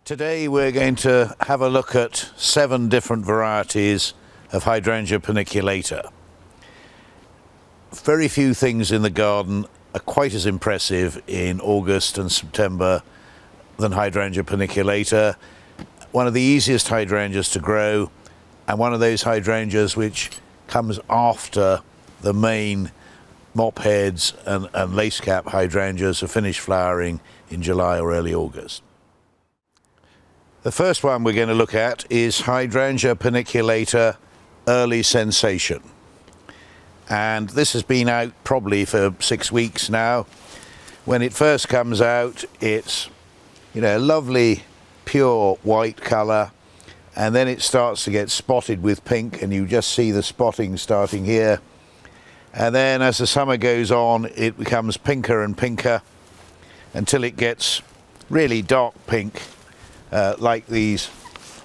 Today we're going to have a look at 7 different varieties of Hydrangea paniculata. Very few things in the garden are quite as impressive in August and September than Hydrangea paniculata. One of the easiest hydrangeas to grow, and one of those hydrangeas which comes after the main mop heads and lace cap hydrangeas are finished flowering in July or early August. The first one we're going to look at is Hydrangea paniculata Early Sensation. And this has been out probably for 6 weeks now. When it first comes out, it's, a lovely pure white colour, and then it starts to get spotted with pink, and you just see the spotting starting here. And then as the summer goes on, it becomes pinker and pinker until it gets really dark pink. Like these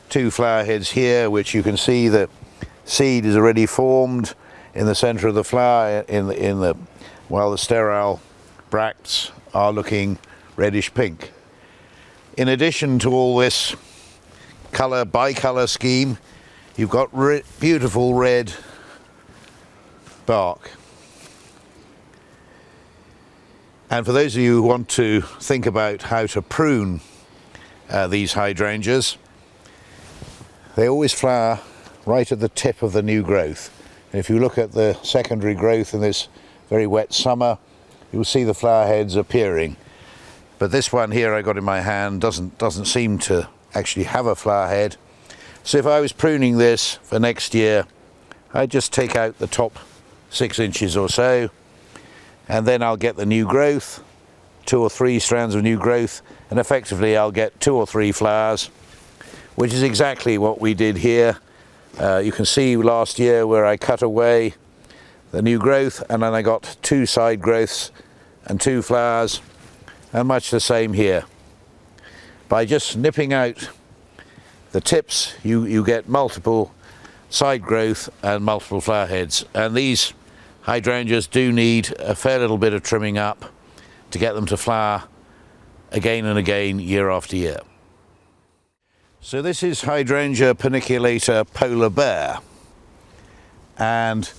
2 flower heads here, which you can see the seed is already formed in the center of the flower while the sterile bracts are looking reddish pink. In addition to all this bicolor scheme, you've got beautiful red bark. And for those of you who want to think about how to prune these hydrangeas, they always flower right at the tip of the new growth. And if you look at the secondary growth in this very wet summer, you'll see the flower heads appearing. But this one here I got in my hand doesn't seem to actually have a flower head. So if I was pruning this for next year, I'd just take out the top 6 inches or so, and then I'll get the new growth, 2 or 3 strands of new growth, and effectively I'll get 2 or 3 flowers, which is exactly what we did here. You can see last year where I cut away the new growth, and then I got 2 side growths and 2 flowers, and much the same here. By just nipping out the tips, you get multiple side growth and multiple flower heads. And these hydrangeas do need a fair little bit of trimming up to get them to flower again and again, year after year. So this is Hydrangea paniculata Polar Bear, and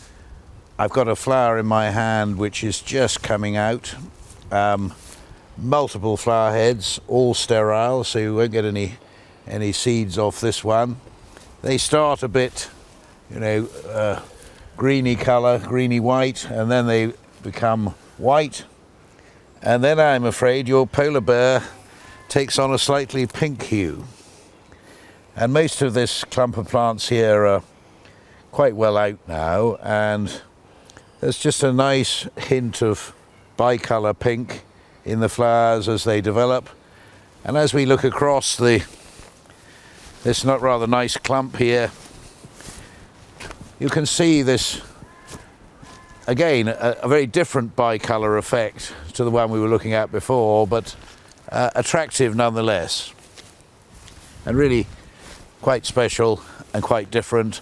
I've got a flower in my hand which is just coming out. Multiple flower heads, all sterile, so you won't get any seeds off this one. They start a bit, greeny colour, greeny white, and then they become white. And then I'm afraid your polar bear takes on a slightly pink hue. And most of this clump of plants here are quite well out now, and there's just a nice hint of bicolour pink in the flowers as they develop. And as we look across this not rather nice clump here, you can see this, again, a very different bicolour effect to the one we were looking at before, but attractive nonetheless, and really quite special and quite different.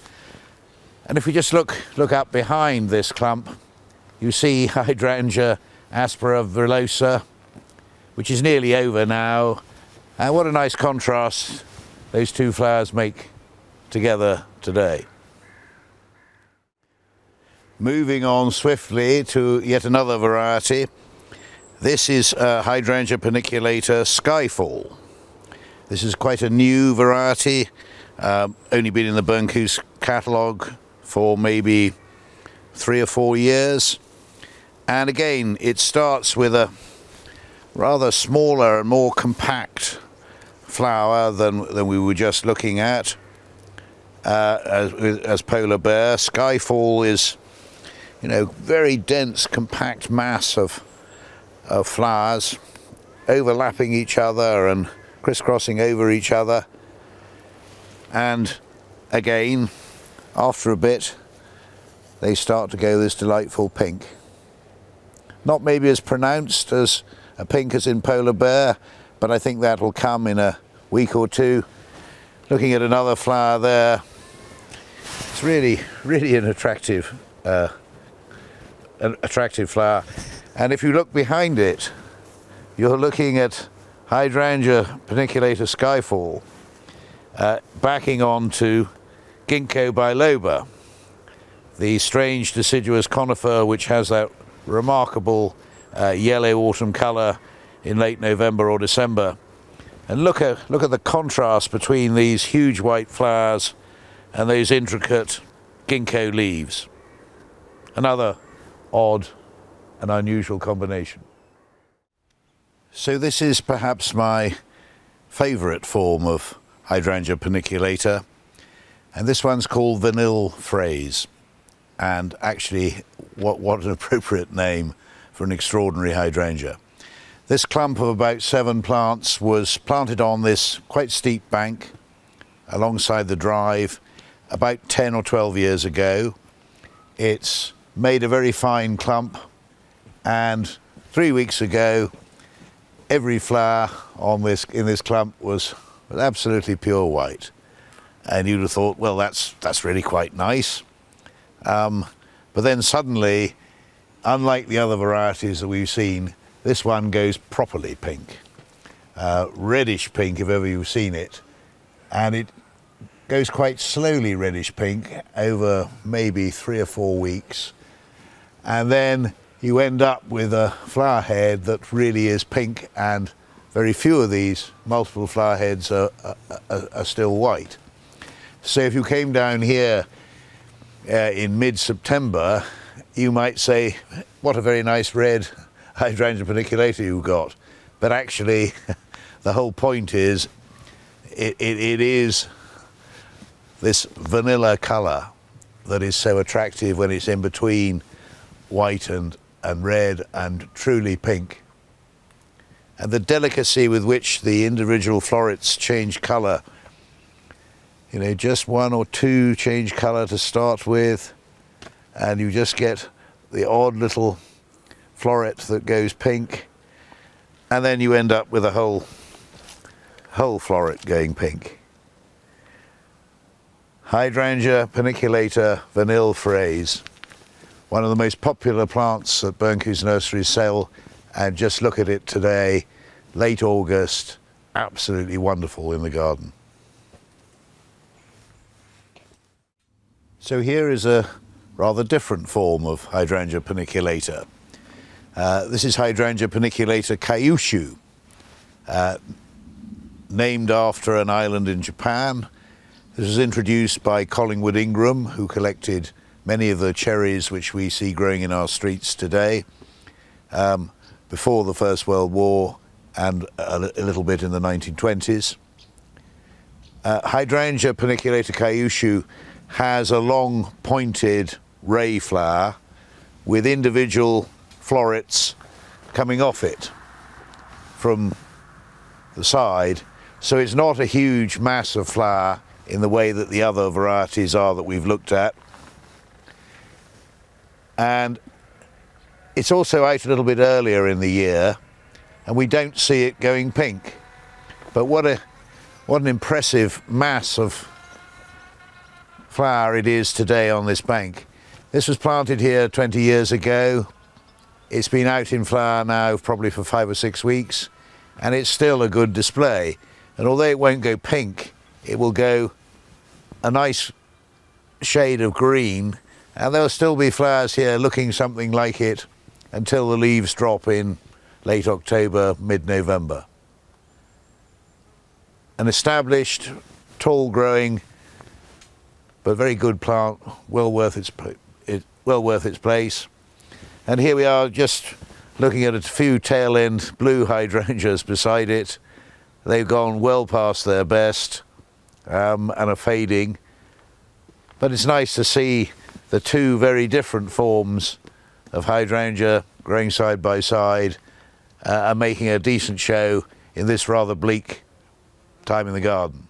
And if we just look up behind this clump, you see Hydrangea aspera villosa, which is nearly over now. And what a nice contrast those 2 flowers make together today. Moving on swiftly to yet another variety. This is Hydrangea paniculata Skyfall. This is quite a new variety, only been in the Bernkoos catalogue for maybe 3 or 4 years. And again, it starts with a rather smaller and more compact flower than we were just looking at as Polar Bear. Skyfall is very dense, compact mass of flowers overlapping each other and crisscrossing over each other. And again, after a bit, they start to go this delightful pink. Not maybe as pronounced as a pink as in Polar Bear, but I think that will come in a week or 2. Looking at another flower there, it's really an attractive flower. And if you look behind it, you're looking at Hydrangea paniculata Skyfall, backing on to Ginkgo biloba, the strange deciduous conifer which has that remarkable yellow autumn colour in late November or December. And look at the contrast between these huge white flowers and those intricate ginkgo leaves. Another odd and unusual combination. So this is perhaps my favourite form of Hydrangea paniculata, and this one's called Vanille Fraise. And actually, what an appropriate name for an extraordinary hydrangea. This clump of about 7 plants was planted on this quite steep bank alongside the drive about 10 or 12 years ago. It's made a very fine clump, and 3 weeks ago every flower in this clump was absolutely pure white. And you'd have thought, well, that's really quite nice. But then suddenly, unlike the other varieties that we've seen, this one goes properly pink, reddish pink if ever you've seen it, and it goes quite slowly reddish pink over maybe 3 or 4 weeks, and then you end up with a flower head that really is pink, and very few of these multiple flower heads are still white. So if you came down here in mid-September, you might say, what a very nice red Hydrangea paniculata you've got. But actually, the whole point is, it is this vanilla colour that is so attractive when it's in between white and red and truly pink. And the delicacy with which the individual florets change colour, you know, just 1 or 2 change colour to start with, and you just get the odd little floret that goes pink, and then you end up with a whole floret going pink. Hydrangea paniculata Vanille Fraise, one of the most popular plants that Bernko's nurseries sell, and just look at it today, late August, absolutely wonderful in the garden. So here is a rather different form of Hydrangea paniculata. This is Hydrangea paniculata Kyushu, named after an island in Japan. This was introduced by Collingwood Ingram, who collected many of the cherries which we see growing in our streets today, before the First World War and a little bit in the 1920s. Hydrangea paniculata Kyushu has a long pointed ray flower with individual florets coming off it from the side, so it's not a huge mass of flower in the way that the other varieties are that we've looked at. And it's also out a little bit earlier in the year, and we don't see it going pink. But what an impressive mass of flower it is today on this bank. This was planted here 20 years ago. It's been out in flower now probably for 5 or 6 weeks, and it's still a good display. And although it won't go pink, it will go a nice shade of green, and there'll still be flowers here looking something like it until the leaves drop in late October, mid-November. An established, tall growing, but very good plant, well worth its place. And here we are just looking at a few tail end blue hydrangeas beside it. They've gone well past their best and are fading. But it's nice to see the two very different forms of hydrangea growing side by side and making a decent show in this rather bleak time in the garden.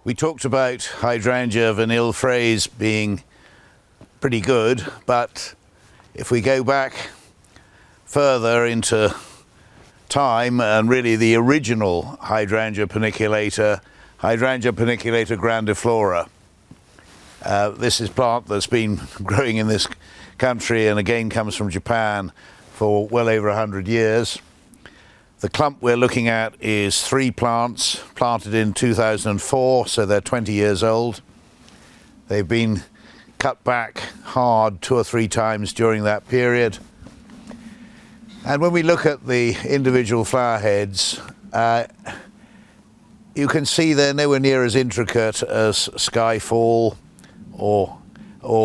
We talked about Hydrangea Vanille Fraise being pretty good, but if we go back further into time, and really the original Hydrangea paniculata, Hydrangea Grandiflora. This is a plant that's been growing in this country and again comes from Japan for well over 100 years. The clump we're looking at is 3 plants planted in 2004, so they're 20 years old. They've been cut back hard 2 or 3 times during that period. And when we look at the individual flower heads, you can see they're nowhere near as intricate as Skyfall or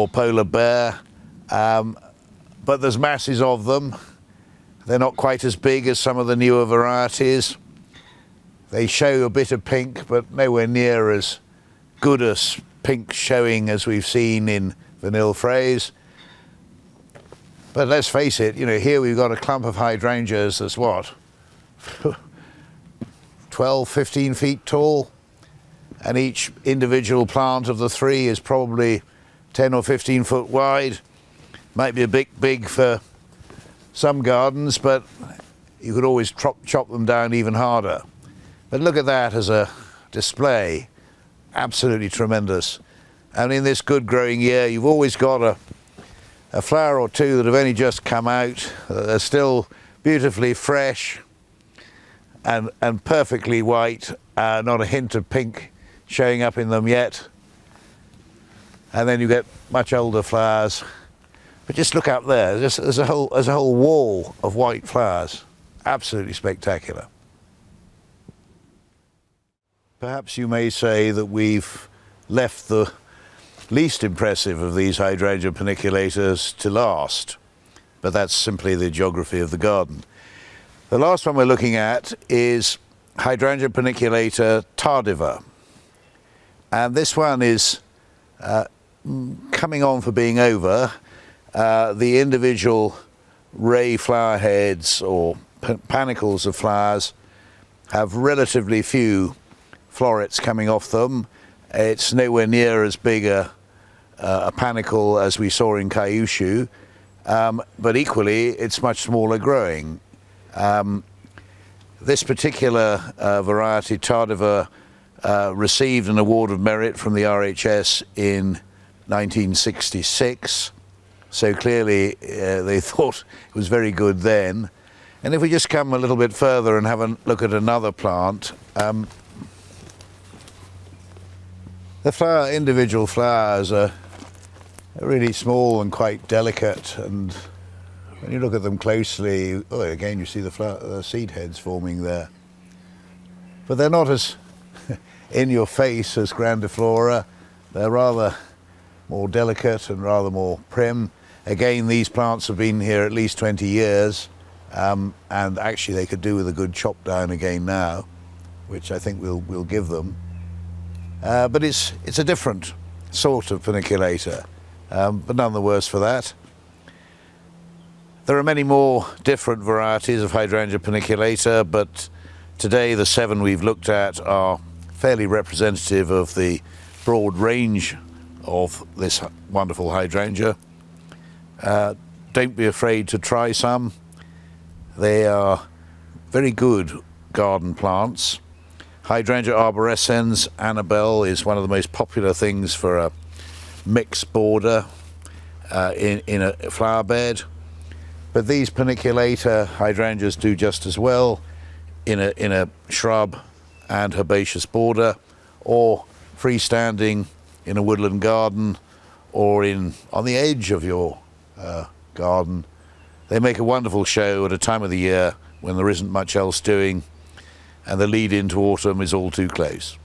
Polar Bear, but there's masses of them. They're not quite as big as some of the newer varieties. They show a bit of pink, but nowhere near as good as pink showing as we've seen in Vanille Fraise. But let's face it, you know, here we've got a clump of hydrangeas that's what, 12, 15 feet tall, and each individual plant of the 3 is probably 10 or 15 foot wide. Might be a bit big for some gardens, but you could always chop them down even harder. But look at that as a display, absolutely tremendous. And in this good growing year, you've always got a flower or 2 that have only just come out. They're still beautifully fresh and perfectly white, not a hint of pink showing up in them yet. And then you get much older flowers. But just look up there, there's a whole wall of white flowers. Absolutely spectacular. Perhaps you may say that we've left the least impressive of these Hydrangea paniculators to last, but that's simply the geography of the garden. The last one we're looking at is Hydrangea paniculator Tardiva, and this one is coming on for being over. The individual ray flower heads or panicles of flowers have relatively few florets coming off them. It's nowhere near as big a panicle as we saw in Kyushu, but equally it's much smaller growing. This particular variety, Tardiva, received an award of merit from the RHS in 1966, so clearly they thought it was very good then. And if we just come a little bit further and have a look at another plant, the individual flowers are really small and quite delicate, and when you look at them closely, oh, again you see the seed heads forming there. But they're not as in your face as Grandiflora. They're rather more delicate and rather more prim. Again, these plants have been here at least 20 years, and actually they could do with a good chop down again now, which I think we'll give them. But it's a different sort of paniculator, but none the worse for that. There are many more different varieties of Hydrangea paniculator, but today the 7 we've looked at are fairly representative of the broad range of this wonderful hydrangea. Don't be afraid to try some. They are very good garden plants. Hydrangea arborescens, Annabelle, is one of the most popular things for a mixed border in a flower bed. But these paniculator hydrangeas do just as well in a shrub and herbaceous border, or freestanding in a woodland garden, or on the edge of your garden. They make a wonderful show at a time of the year when there isn't much else doing and the lead into autumn is all too close.